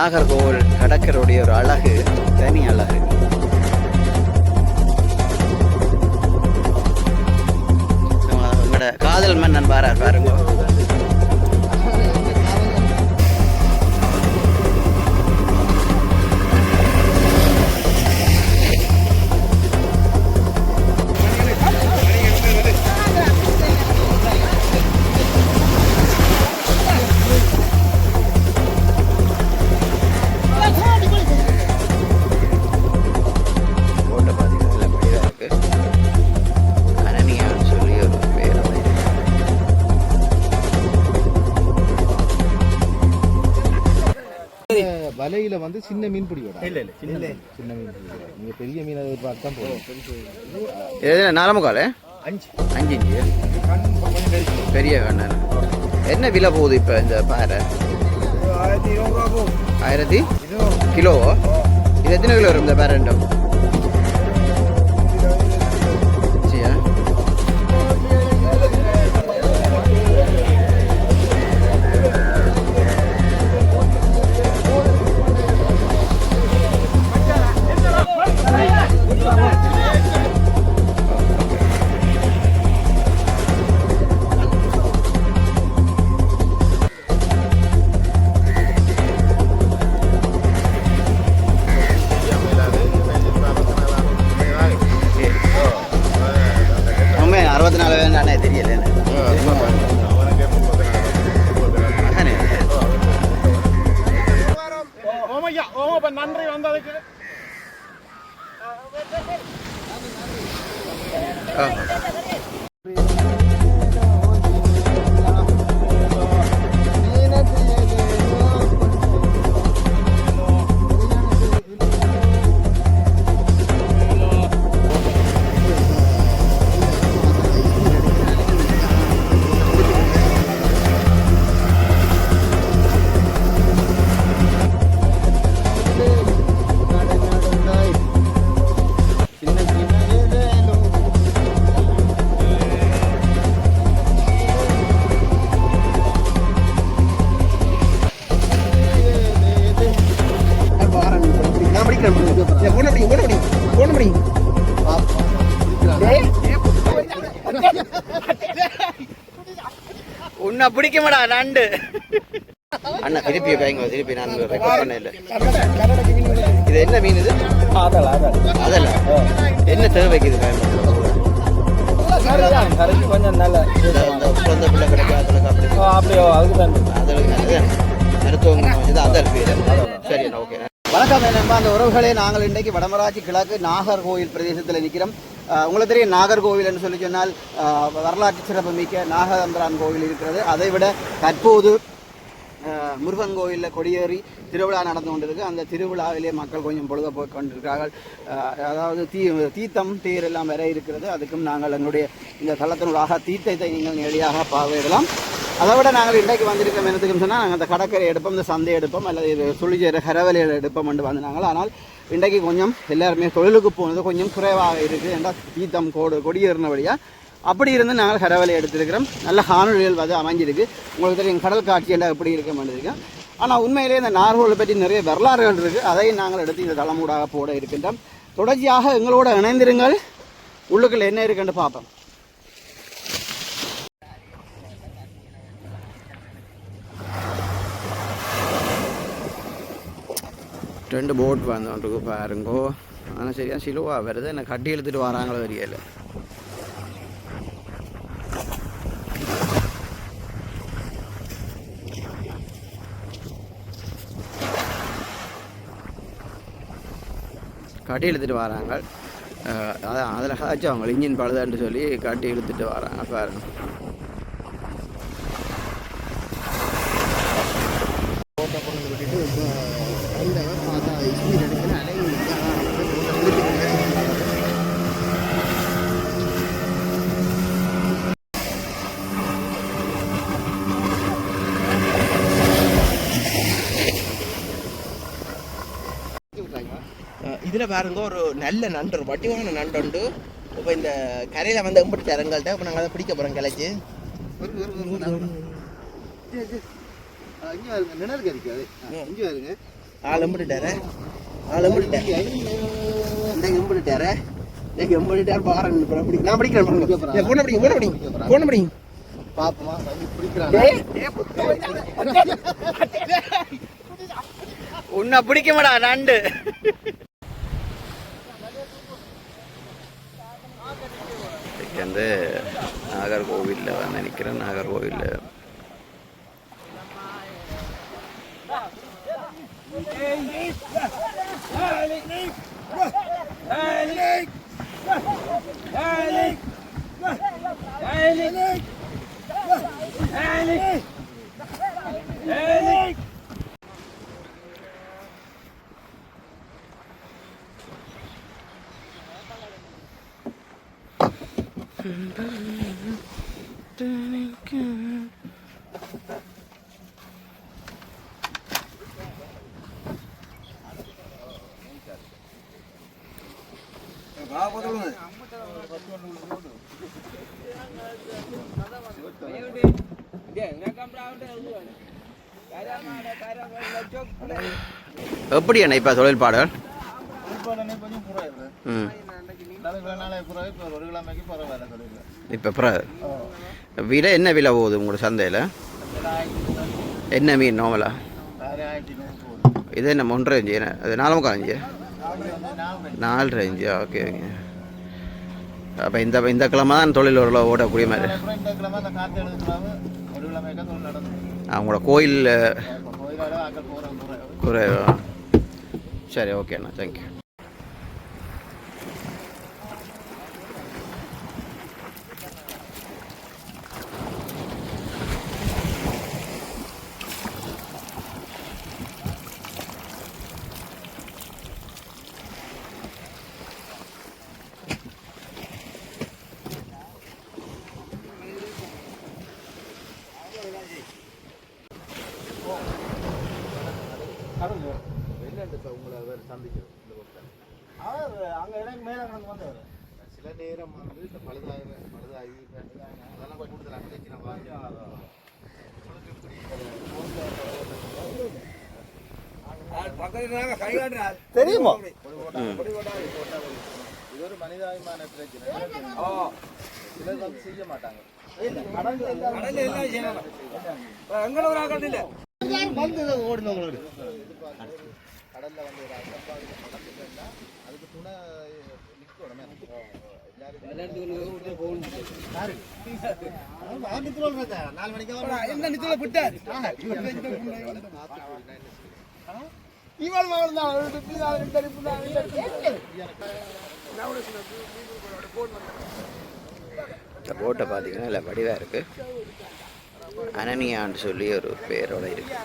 நாகர்கோவில் கடற்கரையுடைய ஒரு அழகு, தனி அழகு. உங்களோட காதல் மன்னன் பாரார் பாருங்க. வலையில வந்து சின்ன மீன் பிடிக்கும். சின்ன மீன் பிடிக்கும். நீங்க பெரிய மீன் பார்த்து தான் போகும். நாலமுக்கால் 5 இன்ச்சு பெரிய கண்ணன். என்ன விலை போகுது இப்போ இந்த பாறை? 1000 கிலோவோ? இது எத்தனை கிலோ வரும் இந்த பாறை? தெரியல நன்றி வந்ததுக்கு. உன்னை பிடிக்குமாடா நண்டு அண்ணா? திருப்பி கைங்க, திருப்பி நான் ரெக்கார்ட் பண்ண இல்லை. இது என்ன மீன்? இது அதல்ல. என்ன தேவைக்கு இது பயன்படுத்துறது? கொஞ்சம் நல்ல குழந்தை பிள்ளை கிடைக்காது அப்படியோ அதுக்கு மருத்துவம் இது அதல் பேர். சரி, ஓகே. வணக்கம் நண்பா, அந்த உறவுகளே. நாங்கள் இன்றைக்கு வடமராட்சி கிழக்கு நாகர்கோவில் பிரதேசத்தில் நிற்கிறோம். உங்களுக்கு தெரியும், நாகர்கோவில் என்று சொல்லி சொன்னால் வரலாற்று சிறப்பு மிக்க நாகதந்திரான் கோவில் இருக்கிறது. அதை விட தற்போது முருகன் கோவிலில் கொடியேறி திருவிழா நடந்து கொண்டிருக்கு. அந்த திருவிழாவிலே மக்கள் கொஞ்சம் பொழுத போய் கொண்டிருக்கிறார்கள். அதாவது தீர்த்தம் தேர் எல்லாம் வர இருக்கிறது. அதுக்கும் நாங்கள் எங்களுடைய இந்த தளத்தினூடாக தீர்த்தத்தை நீங்கள் நேரடியாக பார்வையிடலாம். அதை விட நாங்கள் இன்றைக்கு வந்திருக்கோம் என்னத்துக்குன்னு சொன்னால், நாங்கள் அந்த கடற்கரை எடுப்போம், இந்த சந்தை எடுப்போம், அல்லது சுழிச்சேர கரவலையில் எடுப்போம் என்று வந்தாங்க. ஆனால் இன்றைக்கு கொஞ்சம் எல்லாருமே தொழிலுக்கு போனது கொஞ்சம் குறைவாக இருக்குது. என்றால் தீர்த்தம் கொடியேறினபடியாக அப்படி இருந்து நாங்கள் கரவலை எடுத்திருக்கிறோம். நல்ல காணொலிகள் வந்து அமைஞ்சிருக்கு. உங்களுக்கு தெரியும் கடல் காட்சி எல்லாம் எப்படி இருக்க மாட்டேருக்கேன். ஆனால் உண்மையிலே இந்த நாகர்கோவிலை பற்றி நிறைய வரலாறுகள் இருக்குது. அதையும் நாங்கள் எடுத்து இந்த தலைமூடாக போட இருக்கின்றோம். தொடர்ச்சியாக எங்களோட இணைந்திருங்கள். உள்ளுக்குள்ள என்ன இருக்குன்னு பார்ப்போம். ரெண்டு போட் வந்துருக்கு பாருங்கோ. ஆனால் சரியாக சிலுவாக வருது. என்ன கட்டி எடுத்துகிட்டு வராங்களோ தெரியல. கட்டி இழுத்துட்டு வராங்க. அதான் அதில் காய்ச்சி அவங்க இன்ஜின் பழுதான்னு சொல்லி கட்டி இழுத்துட்டு வராங்க பாருங்க. இதில் பாருங்க, ஒரு நல்ல நண்டு, ஒரு வட்டிவான நண்டு உண்டு. இப்போ இந்த கரையில் வந்து எம்பிட்டு இறங்கள்கிட்ட இப்போ நாங்கள் அதை பிடிக்க போகிறோம் கிளச்சி. இங்கே வருங்க, நிழல் கறிக்காது. இங்கே வருங்க, ஆள் எம்பிட்டாரு எம்பிட்டாரு எம்பிட்டாரு பாருங்க நான் படிக்கிறேன் போன படிங்க பாப்பமா பிடிக்கிறாங்க உன்னை பிடிக்க மாடா நண்டு. வந்து நாகர்கோவிலில் வந்து நிற்கிறேன். நாகர்கோவிலில் எப்படி என்ன இப்போ தொழில்பாடுகள்? இப்போ விலை என்ன விலை போகுது உங்களோட சந்தையில்? என்ன மீன் நோமலா? இது என்ன 1.5 இன்ச்சு? அது 4.25 இன்ச்சு? 4.5 இன்ச்சு. Okay okay. அப்போ இந்த கிழமை தான் தொழில் ஓடக்கூடிய மாதிரி. அவங்களோட கோயில் குறைவா? சரி ஓகேண்ணா, தேங்க்யூ. சில நேரம் வந்து இந்த பழுதாகி அதெல்லாம் கூடுதலாக தெரியுமா? இது ஒரு மனிதாபிமான பிரச்சனை. சிலர் வந்து செய்ய மாட்டாங்க. கடல்ல வந்து ஒரு அசம்பாவிதம் நடந்துட்டா அதுக்கு துணை நிக்கணும். போட்டை பார்த்தீங்கன்னா இல்லை வடிவாக இருக்கு. அனனியான்னு சொல்லி ஒரு பேரோட இருக்கு.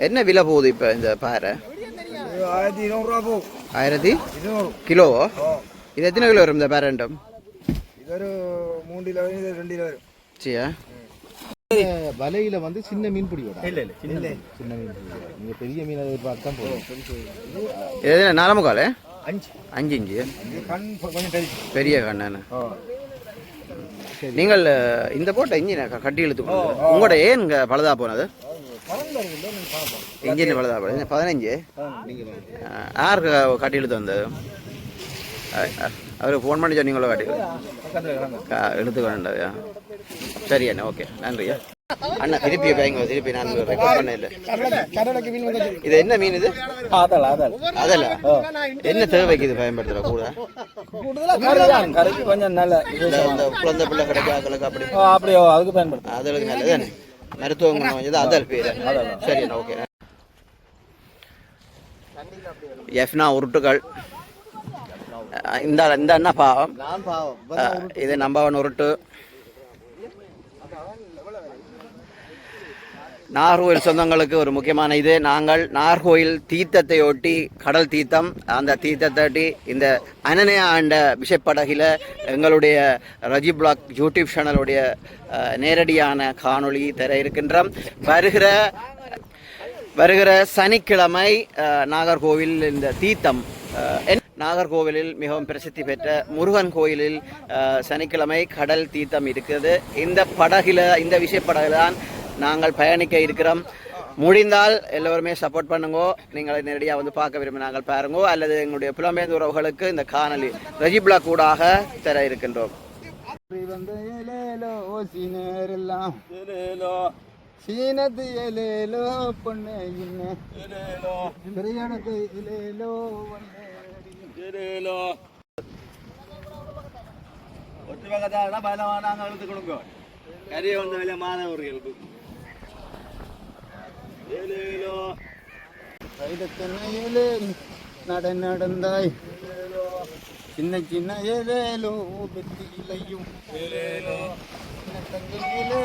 என்ன விலை போகுது இப்போ இந்த பாறை? 1200 ரூபா போகும். 1200 கிலோவோ? இது எத்தனை கிலோ வரும் இந்த பேரண்டம்? இது ஒரு 3 கிலோ, இது 2 கிலோ வரும். சரியா? வலையில வந்து சின்ன மீன் பிடிக்கும். சின்ன மீன் பிடிக்கும். நீங்க பெரிய மீன் எதிர்பார்த்து தான் போகும். இது 4.25 5 இன்ச்சு கண் கொஞ்சம் பெரிய கண்ணான. நீங்கள் இந்த போட்ட இன்ஜினை கட்டி இழுத்துக்கணும். உங்களோட ஏன் இங்கே பழுதா போனது? இன்ஜின் பழுதா போனது 15. யாருக்கு கட்டி இழுத்து வந்தது? அவருக்கு ஃபோன் பண்ணி சொன்னீங்களோ காட்டி எடுத்துக்க வேண்டாயா? சரி அண்ணா, ஓகே, நன்றியா அண்ணா. திருப்பி பேங்க, திருப்பி நான் ரெக்கார்ட் பண்ண இல்லை. இது என்ன மீன் இது? அதல்ல. என்ன தேவைக்கு இது பயன்படுத்துற? கூட கொஞ்சம் நல்ல குழந்தை பிள்ளை கிடைக்காதவங்களுக்கு அப்படி அப்படியோ அதுக்கு பயன்படுத்தும். அதற்கு நல்லது மருத்துவ குணம் கொஞ்சம் அதல் பேர். சரி அண்ணா, ஓகே. எஃப்னா உருட்டுகள். இந்த அண்ணா பாவம், இது நம்பவன் உருட்டு. நாகர்கோவில் சொந்தங்களுக்கு ஒரு முக்கியமான இது, நாங்கள் நாகர்கோவில் தீர்த்தத்தை ஒட்டி கடல் தீர்த்தம், அந்த தீர்த்தத்தை ஒட்டி இந்த அனனயா ஆண்ட விஷப்படகில் எங்களுடைய ரஜி பிளாக் யூடியூப் சேனலுடைய நேரடியான காணொளி தர இருக்கின்றோம். வருகிற சனிக்கிழமை நாகர்கோவில் இந்த தீர்த்தம் நாகர்கோவிலில் மிகவும் பிரசித்தி பெற்ற முருகன் கோயிலில் சனிக்கிழமை கடல் தீர்த்தம் இருக்குது. இந்த படகில், இந்த விஷயப்படகில் தான் நாங்கள் பயணிக்க இருக்கிறோம். முடிந்தால் எல்லோருமே சப்போர்ட் பண்ணுங்கோ. நீங்கள் நேரடியாக வந்து பார்க்க விரும்பினாங்கள் பாருங்கோ, அல்லது எங்களுடைய புலம்பெயர்ந்த உறவுகளுக்கு இந்த காணொலி ரஜி பிளாக் ஊடாக தர இருக்கின்றோம். சீனத்து ஏலேலோ பொண்ணு ஏலேலோ ஒற்று பக்கத்தான பலவானாங்க அழுத்து கொடுங்க. கரையை வந்த வேலை மாணவர்களுக்கு ஏலேலோ ஏலே நடந்தாய் சின்ன சின்ன ஏலேலோ பெத்தி இலையும் ஏலேலோ சின்ன தங்க ஏலேலோ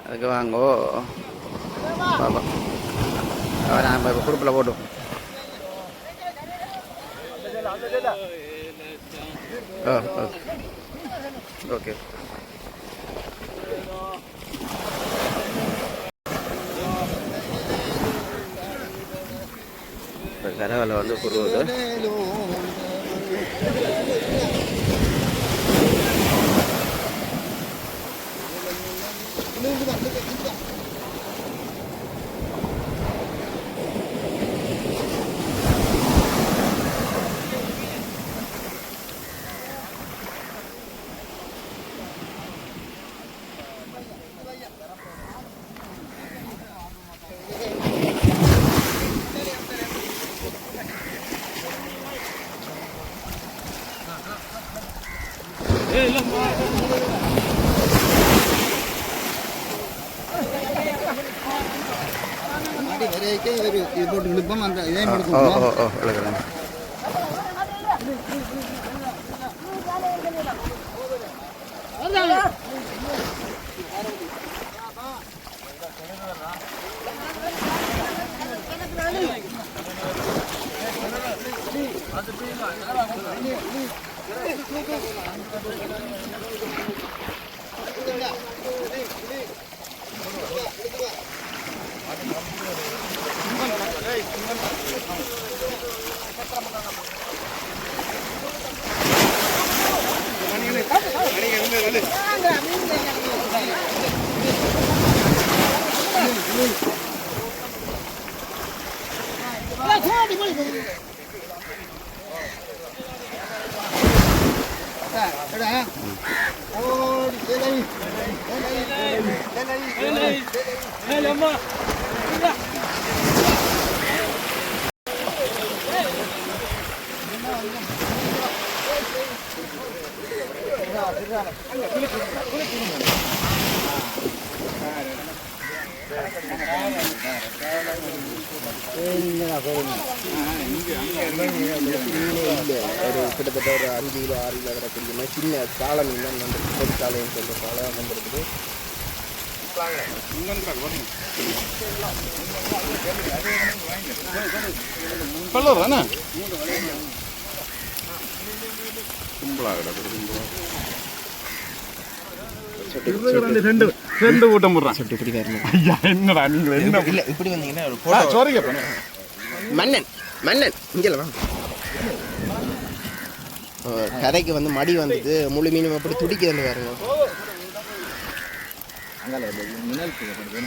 அதுக்கு வாங்கோ பாபா, நான் குரூப்பில் போட்டோம். ஓகே, கரவலை வந்து குருவது போட்டு விழுப்பம் அந்த இதே கிட்டத்தட்ட ஒரு 5 கிலோ 6 கிலோ கிடக்குது. சின்ன சாலை மீன் தான் வந்துருக்கு. சாலைன்னு சொல்கிற சாலை வந்துருக்குது. ரெண்டு கூட்டம் போடுறான். என்னடா நீங்க என்ன இல்ல இப்படி வந்தீங்கன்னா ஒரு போட்டோ சாரி கேப்பேன். மன்னன் இங்கல வா. கரைக்கு வந்து மடி வந்தது. முழு மீனும் அப்படி துடிக்குதுன்னு பாருங்க. அங்கல மினல் போடுறது.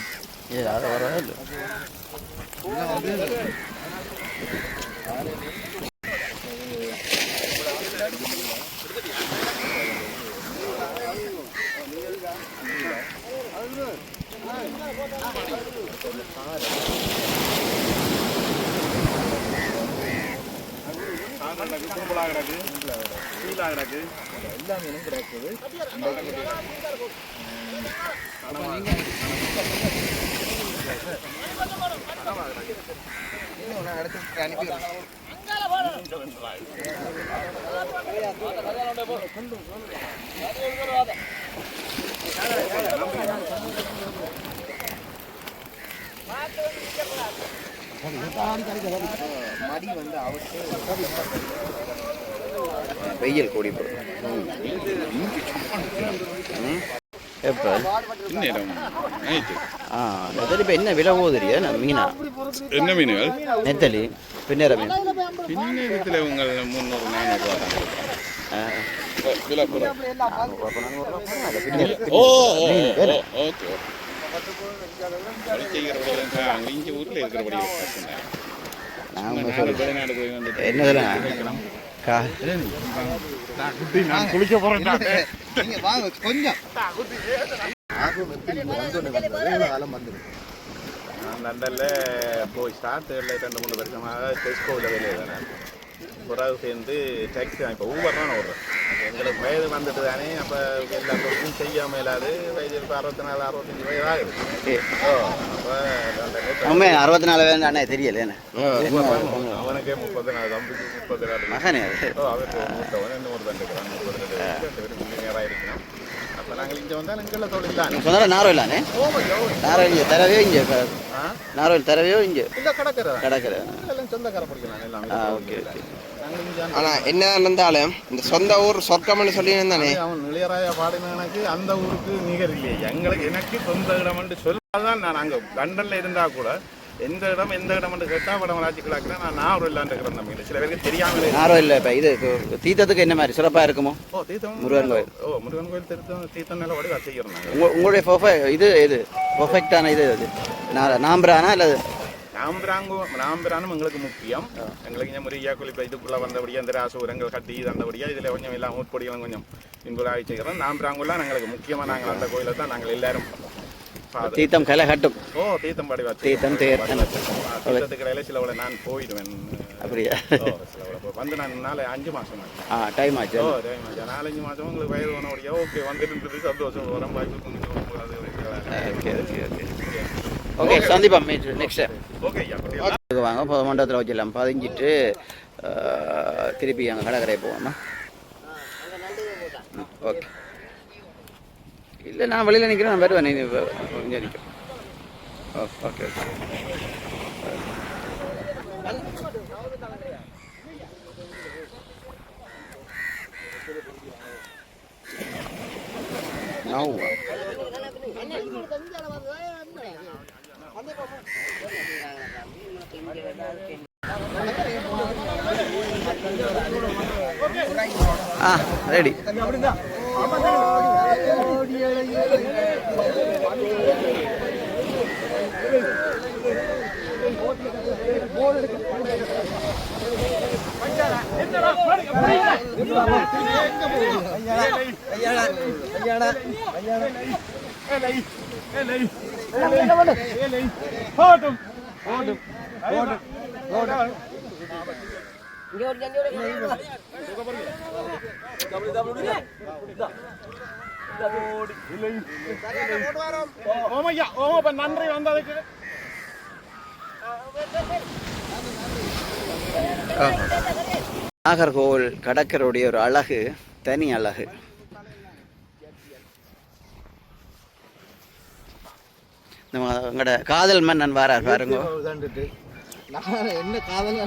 அத வரவே இல்ல. எல்லா மீனும் கிடைக்குது. அனுப்பி மடி வந்து அவருக்கு வெயில் கூடி போடும் எப்போ நெத்தலி இப்போ என்ன விலை போகுதுரியா மீனா என்ன மீன்கள் நெத்தலி பின்னேற மீன் பின்னத்தில் உங்கள் 300-400 ரூபா ஓகே இங்கே ஊரில் இருக்கிறபடி வெளிநாடு போய் வந்துட்டு என்ன நான் குளிக்க போறேன் கொஞ்சம் காலம் வந்துடும் நான் லண்டனில் போய் ஸ்டார்டில் 2-3 வருஷமாக டெஸ்கோவில் வேலை தானே பிறகு சேர்ந்து டாக்ஸி தான் இப்போ ஊபர் தான் ஓடுறேன் எங்களுக்கு வயது வந்துட்டு தானே அப்போ எல்லா தொழிலும் செய்யாமல் இல்லாது வயது இப்போ 64-65 வயது ஆகுது அப்போ உண்மை 64 வேணும் அண்ணா தெரியல அவனுக்கே 34 தம்பிக்கு 34 மகனே அவருக்கு மூத்தவன் இன்னொரு தண்டுக்கிறான் 32 மில்லியனராக இருக்கணும் அப்போ நாங்கள் இங்கே வந்தால் எங்களை தொழில் தான் சொன்னாலும் நாரோயிலானே நாரோயில் இங்கே தரவே இங்கே நாரோயில் தரவையோ இங்கே இல்லை கிடக்கிறதா கிடக்குற எல்லாம் சொந்தக்கார படிக்கலாம் எல்லாமே ஓகே ஓகே ஆனா என்ன இருந்தாலும் இந்த சொந்த ஊர் சொர்க்கம்னு சொல்லி தானே அவன் இளையராஜா பாடினவனுக்கு அந்த ஊருக்கு நிகர் இல்லையே எனக்கு சொந்த இடம்னு சொல்லாதான் நான் அங்கே லண்டன்ல இருந்தா கூட எந்த இடம் கேட்டால் வடமராட்சி கிழக்குல நான் நாகூர் இல்லாண்டு இருக்கிற நம்பிக்கை சில பேருக்கு தெரியாமலே நாரோயில் இப்போ இது தீர்த்தத்துக்கு என்ன மாதிரி சிறப்பாக இருக்குமோ தீர்த்தம் முருகன் கோயில் முருகன் கோயில் தீர்த்தம் நல்ல வடிவா செய்யறோம் உங்களுடைய இது பர்ஃபெக்டான இது நாம்பரானா இல்லை நாம்பிரானும் எங்களுக்கு முக்கியம் எங்களுக்கு இங்கே முறையா குளிப்ப இதுக்குள்ள வந்தபடியா அந்த ராசூரங்கள் கட்டி தந்தபடியா இதில் கொஞ்சம் எல்லாம் ஊட்பொடிகளும் கொஞ்சம் இன்புலாகி செய்கிறோம் நாம்பிராங்குலாம் எங்களுக்கு முக்கியமாக நாங்கள் அந்த கோயிலை தான் நாங்கள் எல்லாரும் தீர்த்தம் கலை கட்டும் தீர்த்தம் படிவா தீர்த்தம் தீர்த்தத்துக்கு இடையில சிலவளை நான் போயிடுவேன் அப்படியா வந்து நான் 5 மாதம் டைம் ஆச்சு 4-5 மாதம் உங்களுக்கு வயது போனபடியா ஓகே வந்துட்டு சந்தோஷம் வரும் வாய்ப்பு ஓகே ஓகே ஓகே ஓகே சந்தீபா நெக்ஸ்ட் ஓகே வாங்க மண்டபத்தில் வச்சிடலாம் பதிஞ்சிட்டு திருப்பி அங்கே கடற்கரை போவோம்மா ஓகே இல்லை நான் வெளியில் நிற்கிறேன் நான் வருவேன் இங்கே நிற்கிறேன் ஓகே ஓகே ரெடி நன்றி வந்ததுக்கு நாகர்கோவில் கடற்கரையுடைய ஒரு அழகு தனி அழகு. நம்ம எங்களோட காதல் மன்னன் வாரார் பாருங்க. என்ன காதல்